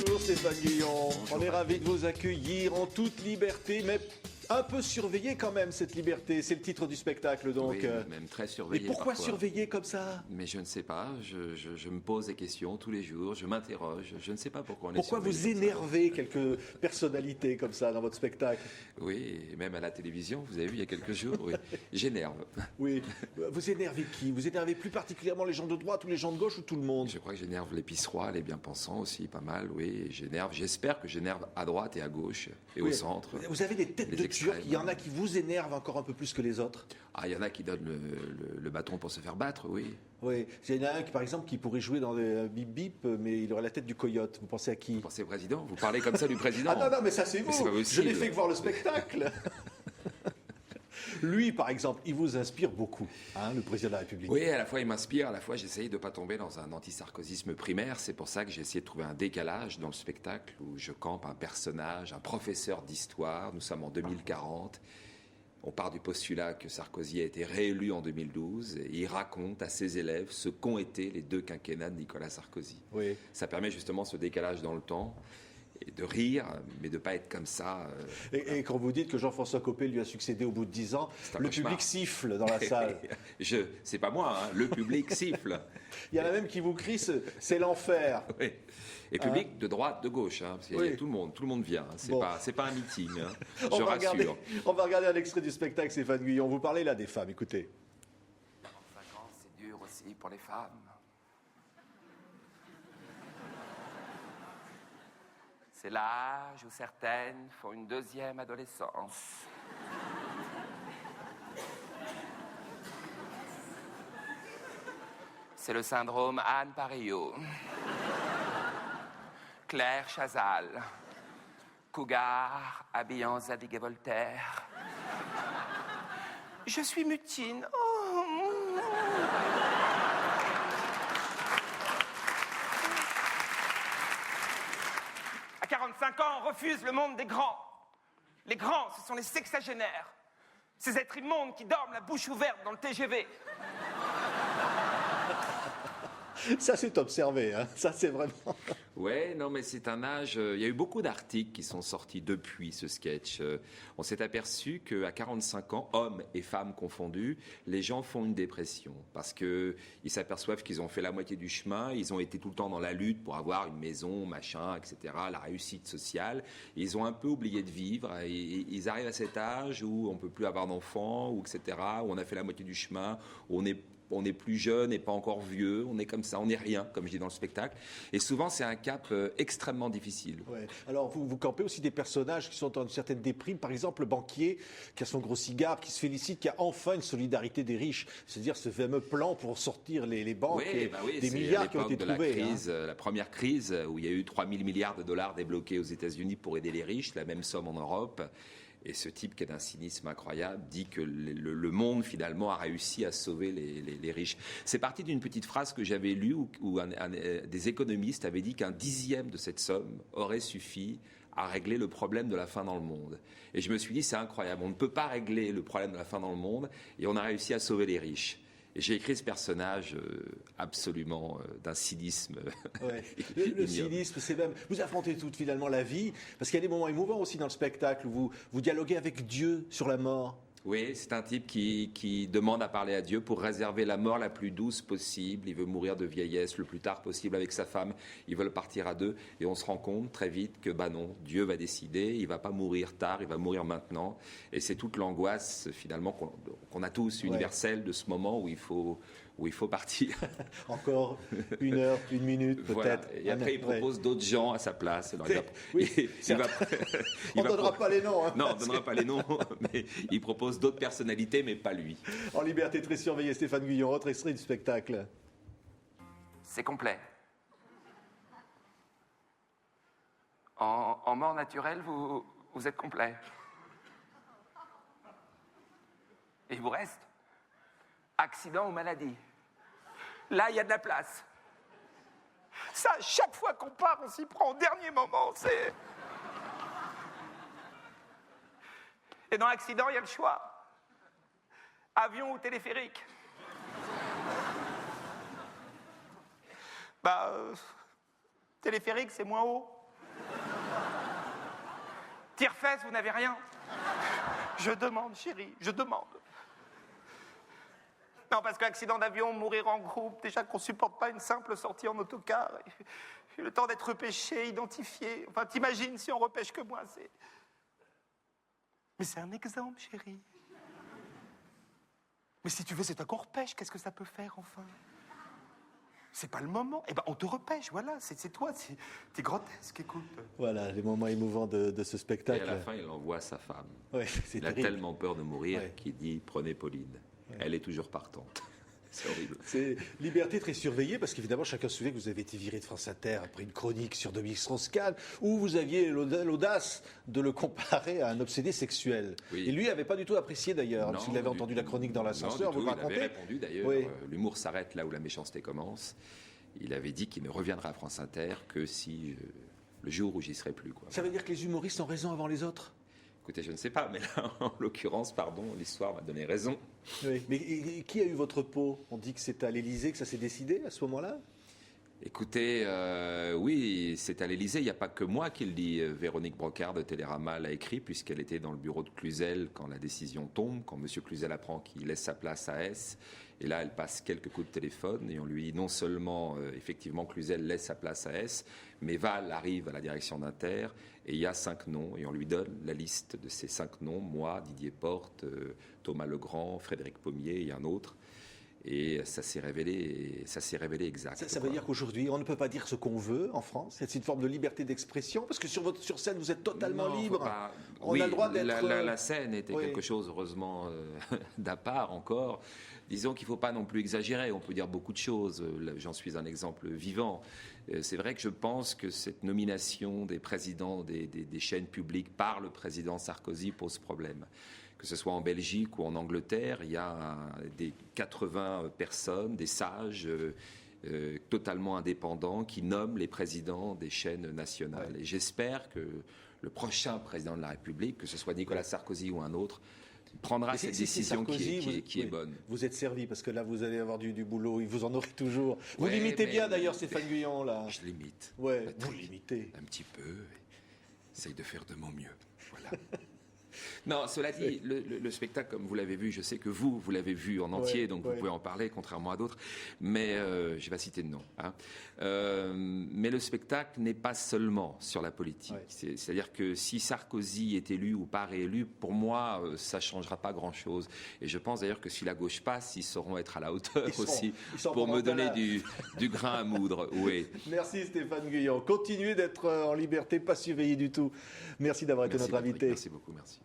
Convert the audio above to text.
Bonjour Stéphane Guillon, Bonjour, on est ravis de vous accueillir en toute liberté, mais un peu surveillé quand même cette liberté, c'est le titre du spectacle donc. Oui, même très Et surveillé pourquoi parfois. surveiller comme ça? Mais je ne sais pas, je me pose des questions tous les jours, je m'interroge, je ne sais pas pourquoi on est Pourquoi vous surveillé comme ça. énervez quelques personnalités comme ça dans votre spectacle? Oui, et même à la télévision, vous avez vu il y a quelques jours, oui, j'énerve. Oui, vous énervez qui? Vous énervez plus particulièrement les gens de droite ou les gens de gauche ou tout le monde? Je crois que j'énerve les pisserois, les bien-pensants aussi, pas mal, oui, j'énerve, j'espère que j'énerve à droite et à gauche et au Oui. centre. Vous avez des têtes les de extrêmes. Turcs, il y en a qui vous énervent encore un peu plus que les autres? Ah, il y en a qui donnent le bâton pour se faire battre, oui. Oui, il y en a un qui, par exemple, qui pourrait jouer dans le Bip Bip, mais il aurait la tête du coyote. Vous pensez à qui? Vous pensez au président? Vous parlez comme ça du président? Ah non, mais ça c'est vous. c'est pas Je possible. n'ai fait que voir le spectacle. Lui, par exemple, il vous inspire beaucoup, hein, le président de la République. Oui, à la fois il m'inspire, à la fois j'essaye de ne pas tomber dans un antisarkozisme primaire. C'est pour ça que j'ai essayé de trouver un décalage dans le spectacle où je campe un personnage, un professeur d'histoire. Nous sommes en 2040. On part du postulat que Sarkozy a été réélu en 2012 et il raconte à ses élèves ce qu'ont été les 2 quinquennats de Nicolas Sarkozy. Oui. Ça permet justement ce décalage dans le temps et de rire, mais de ne pas être comme ça. Et quand vous dites que Jean-François Copé lui a succédé au bout de 10 ans, un le cauchemar. public siffle dans la salle. C'est pas moi, hein, le public siffle. Il y en a même qui vous crient, c'est l'enfer. Oui. Et public de droite, de gauche, hein, parce qu'il y a Oui. tout le monde vient. Hein, Bon. c'est pas un meeting, hein, On je va regarder, rassure. on va regarder un extrait du spectacle, Stéphane Guillon. Vous parlez là des femmes, écoutez. 45 ans, c'est dur aussi pour les femmes. C'est l'âge où certaines font une deuxième adolescence. C'est le syndrome Anne Parillo. Claire Chazal. Cougar habillant Zadig et Voltaire. Je suis mutine. Oh. À 45 ans, on refuse le monde des grands. Les grands, ce sont les sexagénaires. Ces êtres immondes qui dorment la bouche ouverte dans le TGV. Ça, c'est observé, hein. Ça, c'est vraiment... Ouais, non, mais c'est un âge. Il y a eu beaucoup d'articles qui sont sortis depuis ce sketch. On s'est aperçu qu'à 45 ans, hommes et femmes confondus, les gens font une dépression parce que ils s'aperçoivent qu'ils ont fait la moitié du chemin. Ils ont été tout le temps dans la lutte pour avoir une maison, machin, etc. La réussite sociale. Ils ont un peu oublié de vivre. Et ils arrivent à cet âge où on peut plus avoir d'enfants, ou etc. Où on a fait la moitié du chemin, où on est plus jeune et pas encore vieux, on est comme ça, on n'est rien, comme je dis dans le spectacle. Et souvent, c'est un cap extrêmement difficile. Ouais. Alors, vous campez aussi des personnages qui sont dans une certaine déprime. Par exemple, le banquier qui a son gros cigare, qui se félicite, qui a enfin une solidarité des riches. C'est-à-dire ce fameux plan pour sortir les banques et des milliards qui ont été trouvés. La crise, la première crise où il y a eu 3 000 milliards de dollars débloqués aux États-Unis pour aider les riches, la même somme en Europe. Et ce type qui est d'un cynisme incroyable dit que le monde finalement a réussi à sauver les riches. C'est parti d'une petite phrase que j'avais lue où des économistes avaient dit qu'un dixième de cette somme aurait suffi à régler le problème de la faim dans le monde. Et je me suis dit, c'est incroyable, on ne peut pas régler le problème de la faim dans le monde et on a réussi à sauver les riches. Et j'ai écrit ce personnage absolument d'un cynisme. Ouais. Le cynisme, c'est même... Vous affrontez toute finalement la vie, parce qu'il y a des moments émouvants aussi dans le spectacle où vous dialoguez avec Dieu sur la mort. Oui, c'est un type qui demande à parler à Dieu pour réserver la mort la plus douce possible. Il veut mourir de vieillesse le plus tard possible avec sa femme. Ils veulent partir à 2. Et on se rend compte très vite que, non, Dieu va décider. Il ne va pas mourir tard, il va mourir maintenant. Et c'est toute l'angoisse, finalement, qu'on a tous, universelle, de ce moment où il faut partir. Encore 1 heure, 1 minute, peut-être. Voilà. Et après, il propose d'autres gens à sa place. Alors, on ne donnera pas les noms. Hein. Non, on ne donnera pas les noms, mais il propose d'autres personnalités, mais pas lui. En liberté très surveillée, Stéphane Guillon, autre extrait du spectacle. C'est complet. En mort naturelle, vous êtes complet. Et il vous reste accident ou maladie. Là, il y a de la place. Ça, chaque fois qu'on part, on s'y prend au dernier moment. Et dans l'accident, il y a le choix. Avion ou téléphérique. Téléphérique, c'est moins haut. Tire-fesse, vous n'avez rien? Je demande, chérie, je demande. Non, parce qu'accident d'avion, mourir en groupe, déjà qu'on ne supporte pas une simple sortie en autocar. Et le temps d'être repêché, identifié. Enfin, t'imagines si on repêche que moi, c'est... Mais c'est un exemple, chérie. Mais si tu veux, c'est toi qu'on repêche. Qu'est-ce que ça peut faire, enfin? C'est pas le moment. Eh ben, on te repêche, voilà. C'est toi, t'es grotesque, écoute. Voilà, les moments émouvants de ce spectacle. Et à la fin, il envoie sa femme. Ouais, il a tellement peur de mourir ouais. qu'il dit « Prenez Pauline ». Ouais. Elle est toujours partante. C'est horrible. C'est liberté très surveillée, parce qu'évidemment, chacun se souvient que vous avez été viré de France Inter après une chronique sur Dominique Strauss-Kahn, où vous aviez l'audace de le comparer à un obsédé sexuel. Oui. Et lui n'avait pas du tout apprécié d'ailleurs, parce qu'il avait entendu la chronique dans l'ascenseur, vous le racontez. Il avait répondu d'ailleurs, oui. L'humour s'arrête là où la méchanceté commence. Il avait dit qu'il ne reviendra à France Inter que si le jour où j'y serai plus. Quoi. Ça veut dire que les humoristes ont raison avant les autres ? Écoutez, je ne sais pas, mais là, en l'occurrence, pardon, l'histoire m'a donné raison. Oui. Mais qui a eu votre peau? On dit que c'est à l'Élysée que ça s'est décidé à ce moment-là? Écoutez, oui, c'est à l'Élysée. Il n'y a pas que moi qui le dis. Véronique Brocard de Télérama l'a écrit, puisqu'elle était dans le bureau de Cluzel quand la décision tombe, quand M. Cluzel apprend qu'il laisse sa place à S. Et là, elle passe quelques coups de téléphone et on lui dit non seulement, effectivement, Cluzel laisse sa place à S, mais Val arrive à la direction d'Inter et il y a 5 noms et on lui donne la liste de ces 5 noms, moi, Didier Porte, Thomas Legrand, Frédéric Pommier et un autre. Et ça s'est révélé exact. Ça veut dire qu'aujourd'hui, on ne peut pas dire ce qu'on veut en France. C'est une forme de liberté d'expression, parce que sur scène, vous êtes totalement libre. On a le droit d'être... La scène était quelque chose, heureusement, d'à part encore. Disons qu'il ne faut pas non plus exagérer. On peut dire beaucoup de choses. J'en suis un exemple vivant. C'est vrai que je pense que cette nomination des présidents des chaînes publiques par le président Sarkozy pose problème. Que ce soit en Belgique ou en Angleterre, il y a des 80 personnes, des sages totalement indépendants qui nomment les présidents des chaînes nationales. Ouais. Et j'espère que le prochain président de la République, que ce soit Nicolas Sarkozy ou un autre, prendra cette décision Sarkozy, qui est bonne. Vous êtes servi, parce que là, vous allez avoir du boulot, vous en aurez toujours. Vous l'imitez bien, d'ailleurs, Stéphane Guyon, là. Je l'imite. Ouais, vous l'imitez. Un petit peu. Essaye de faire de mon mieux. Voilà. Non, cela dit, le spectacle, comme vous l'avez vu, je sais que vous l'avez vu en entier, donc vous pouvez en parler, contrairement à d'autres, mais je ne vais pas citer de nom. Hein. Mais le spectacle n'est pas seulement sur la politique. Ouais. C'est-à-dire que si Sarkozy est élu ou pas réélu, pour moi, ça ne changera pas grand-chose. Et je pense d'ailleurs que si la gauche passe, ils sauront être à la hauteur aussi, pour me donner du grain à moudre. Oui. Merci Stéphane Guyon. Continuez d'être en liberté, pas surveillé du tout. Merci d'avoir été notre invité. Merci beaucoup, merci.